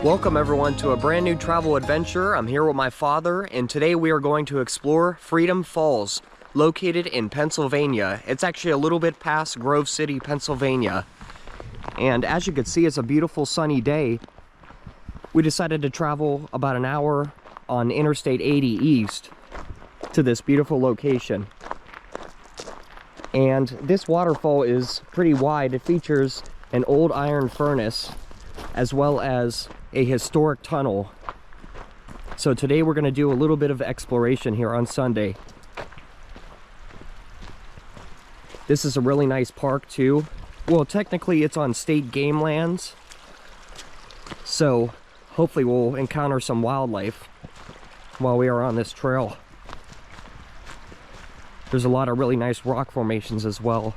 Welcome everyone to a brand new travel adventure. I'm here with my father, and today we are going to explore Freedom Falls, located in Pennsylvania. It's actually a little bit past Grove City, Pennsylvania. And as you can see, it's a beautiful sunny day. We decided to travel about an hour on Interstate 80 East to this beautiful location. And this waterfall is pretty wide. It features an old iron furnace as well as a historic tunnel. So today we're going to do a little bit of exploration here on Sunday. This is a really nice park too. Well, technically it's on state game lands, so hopefully we'll encounter some wildlife while we are on this trail. There's a lot of really nice rock formations as well.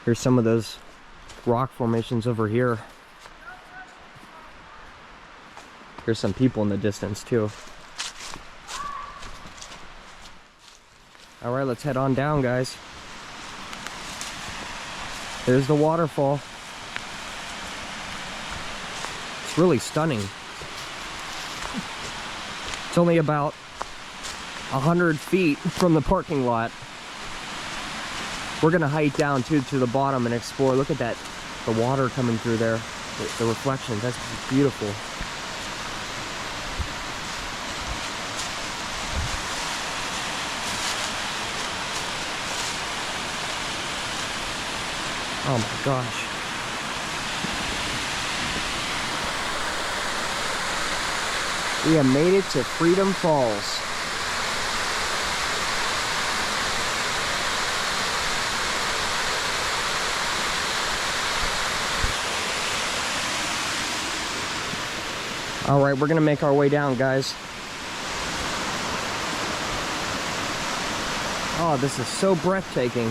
Here's some of those rock formations over here. There's some people in the distance too. All right, let's head on down, guys. There's the waterfall. It's really stunning. It's only about 100 feet from the parking lot. We're gonna hike down to the bottom and explore. Look at that, the water coming through there, the reflections. That's beautiful. Oh my gosh. We have made it to Freedom Falls. All right, we're gonna make our way down, guys. Oh, this is so breathtaking.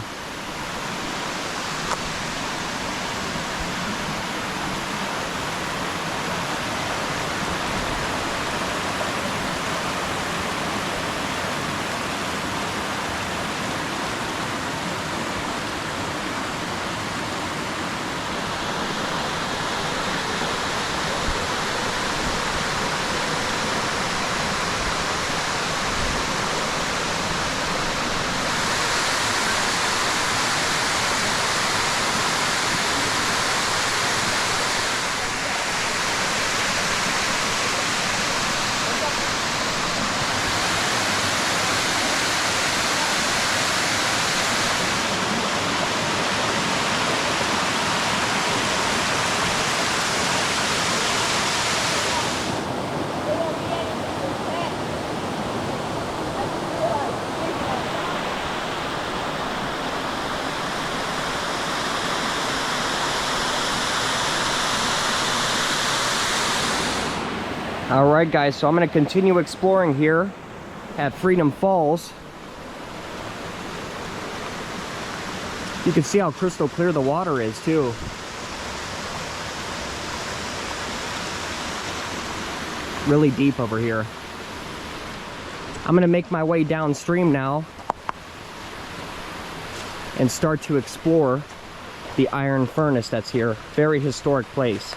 All right, guys, so I'm going to continue exploring here at Freedom Falls. You can see how crystal clear the water is, too. Really deep over here. I'm going to make my way downstream now and start to explore the iron furnace that's here. Very historic place.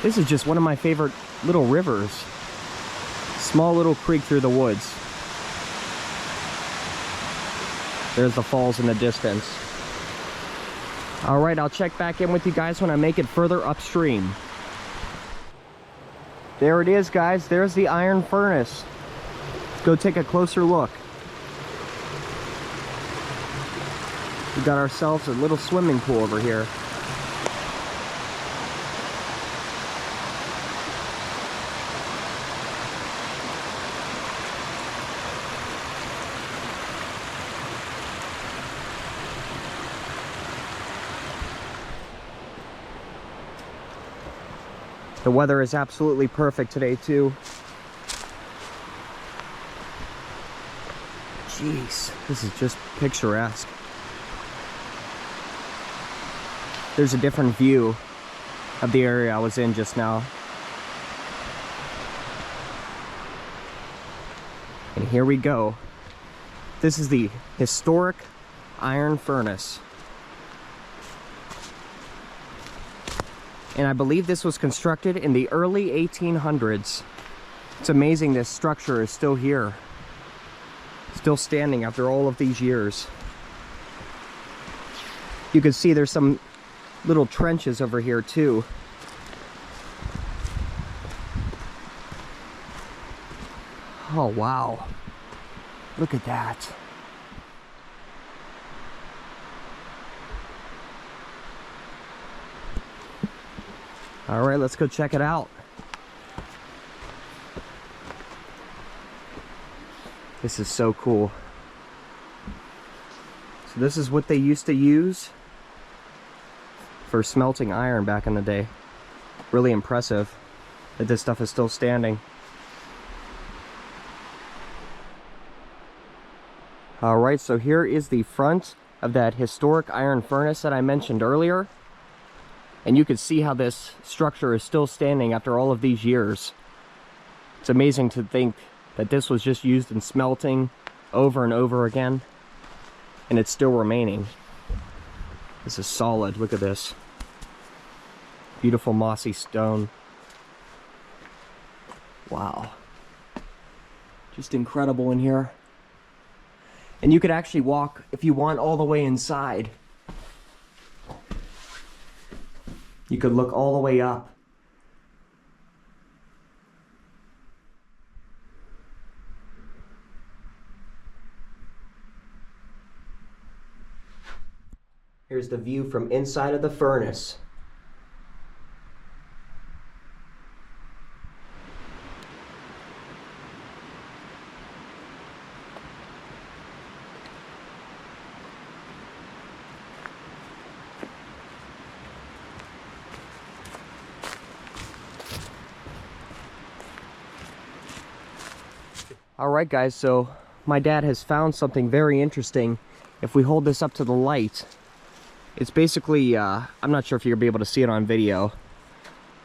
This is just one of my favorite little rivers. Small little creek through the woods. There's the falls in the distance. All right, I'll check back in with you guys when I make it further upstream. There it is, guys. There's the iron furnace. Let's go take a closer look. We got ourselves a little swimming pool over here. The weather is absolutely perfect today too. Jeez, this is just picturesque. There's a different view of the area I was in just now. And here we go. This is the historic iron furnace. And I believe this was constructed in the early 1800s. It's amazing this structure is still here. Still standing after all of these years. You can see there's some little trenches over here too. Oh wow. Look at that. All right, let's go check it out. This is so cool. So this is what they used to use for smelting iron back in the day. Really impressive that this stuff is still standing. All right, so here is the front of that historic iron furnace that I mentioned earlier. And you can see how this structure is still standing after all of these years. It's amazing to think that this was just used in smelting over and over again, and it's still remaining. This is solid. Look at this. Beautiful mossy stone. Wow. Just incredible in here. And you could actually walk, if you want, all the way inside. You could look all the way up. Here's the view from inside of the furnace. All right, guys, so my dad has found something very interesting. If we hold this up to the light, it's basically, I'm not sure if you'll be able to see it on video,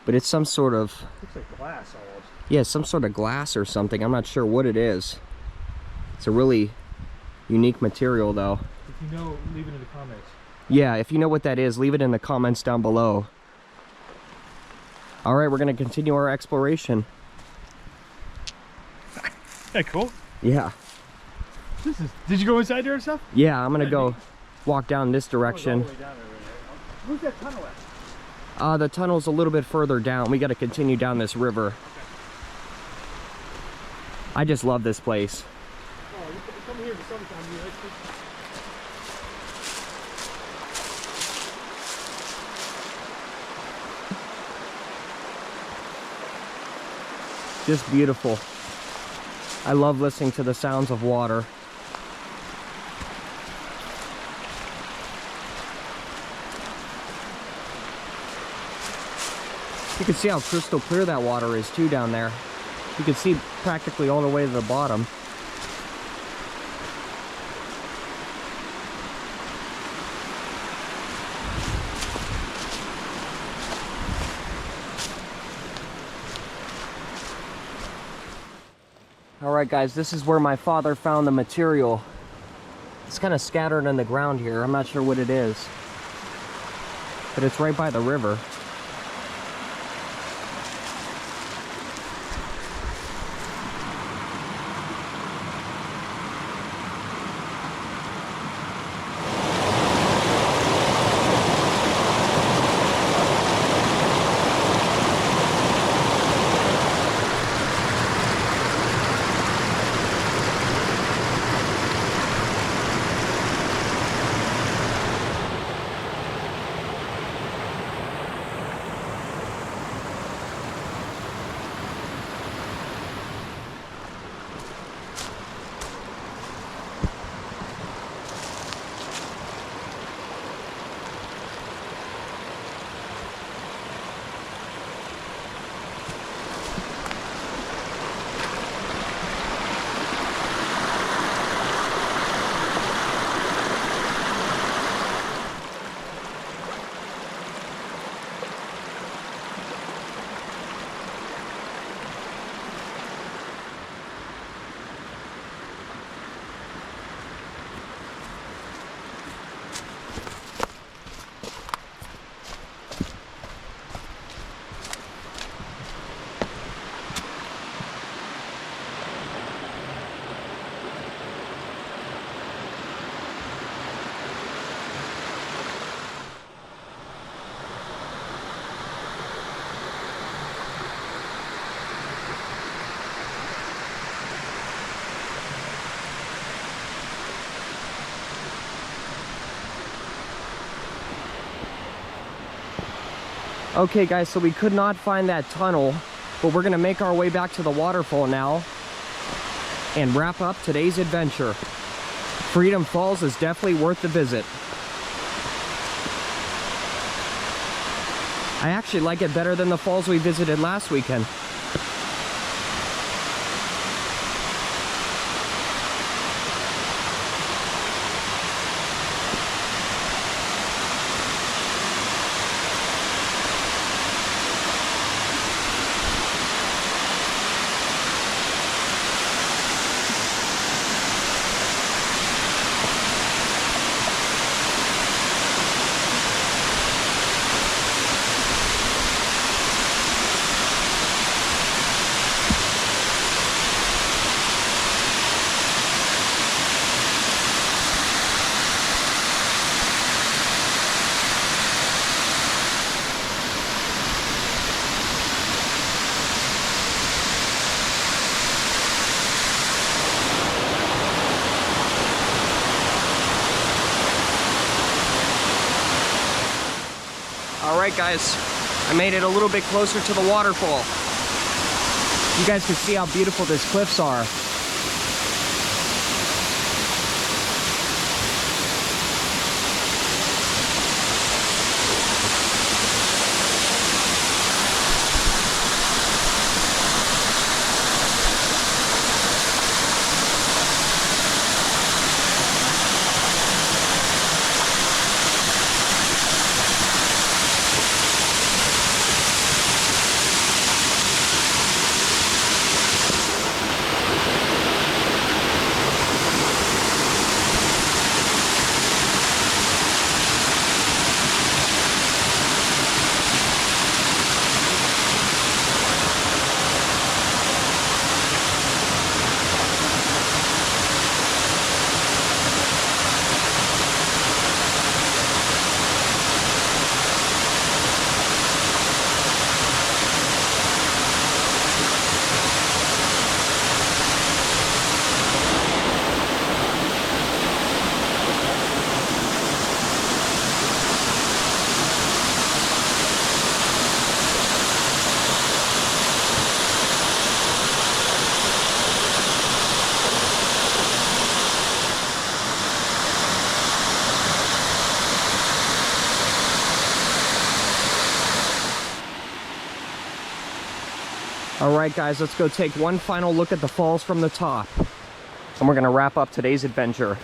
but it's some sort of... Looks like glass almost. Yeah, some sort of glass or something. I'm not sure what it is. It's a really unique material, though. If you know, leave it in the comments. Yeah, if you know what that is, leave it in the comments down below. All right, we're going to continue our exploration. That cool? Yeah. Did you go inside there and stuff? Yeah, I'm gonna go walk down this direction. Where's that tunnel at? The tunnel's a little bit further down. We gotta continue down this river. Okay. I just love this place. Oh, you come here in the summertime, you like this? Just beautiful. I love listening to the sounds of water. You can see how crystal clear that water is too down there. You can see practically all the way to the bottom. Alright guys, this is where my father found the material. It's kind of scattered on the ground here. I'm not sure what it is. But it's right by the river. Okay guys, so we could not find that tunnel, but we're gonna make our way back to the waterfall now and wrap up today's adventure. Freedom Falls is definitely worth the visit. I actually like it better than the falls we visited last weekend. Alright guys, I made it a little bit closer to the waterfall. You guys can see how beautiful these cliffs are. Alright guys, let's go take one final look at the falls from the top. And we're gonna wrap up today's adventure.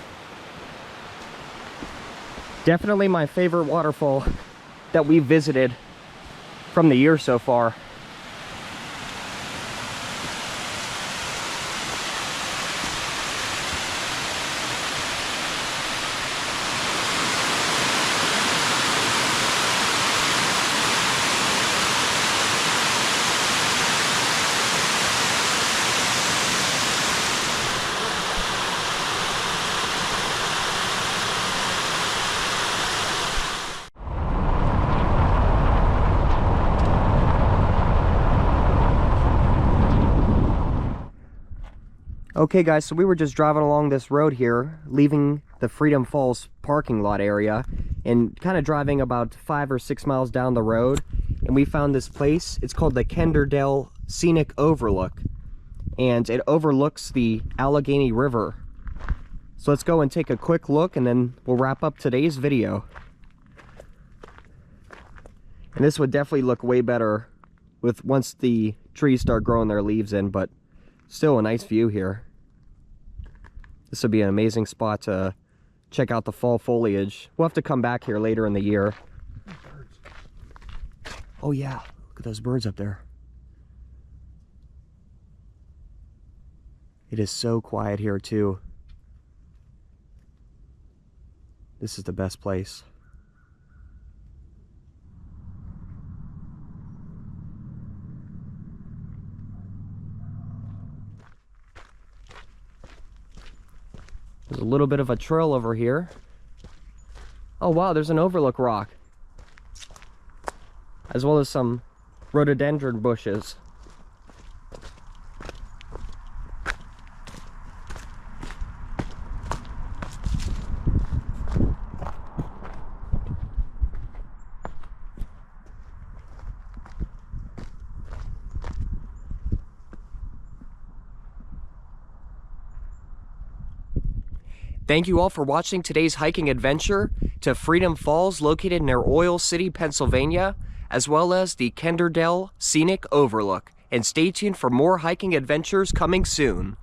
Definitely my favorite waterfall that we visited from the year so far. Okay guys, so we were just driving along this road here, leaving the Freedom Falls parking lot area and kind of driving about 5 or 6 miles down the road, and we found this place. It's called the Kinderdale Scenic Overlook, and it overlooks the Allegheny River. So let's go and take a quick look and then we'll wrap up today's video. And this would definitely look way better with once the trees start growing their leaves in, but still a nice view here. This would be an amazing spot to check out the fall foliage. We'll have to come back here later in the year. Oh yeah, look at those birds up there. It is so quiet here too. This is the best place. There's a little bit of a trail over here. Oh wow, there's an overlook rock. As well as some rhododendron bushes. Thank you all for watching today's hiking adventure to Freedom Falls located near Oil City, Pennsylvania, as well as the Kinderdale Scenic Overlook. And stay tuned for more hiking adventures coming soon.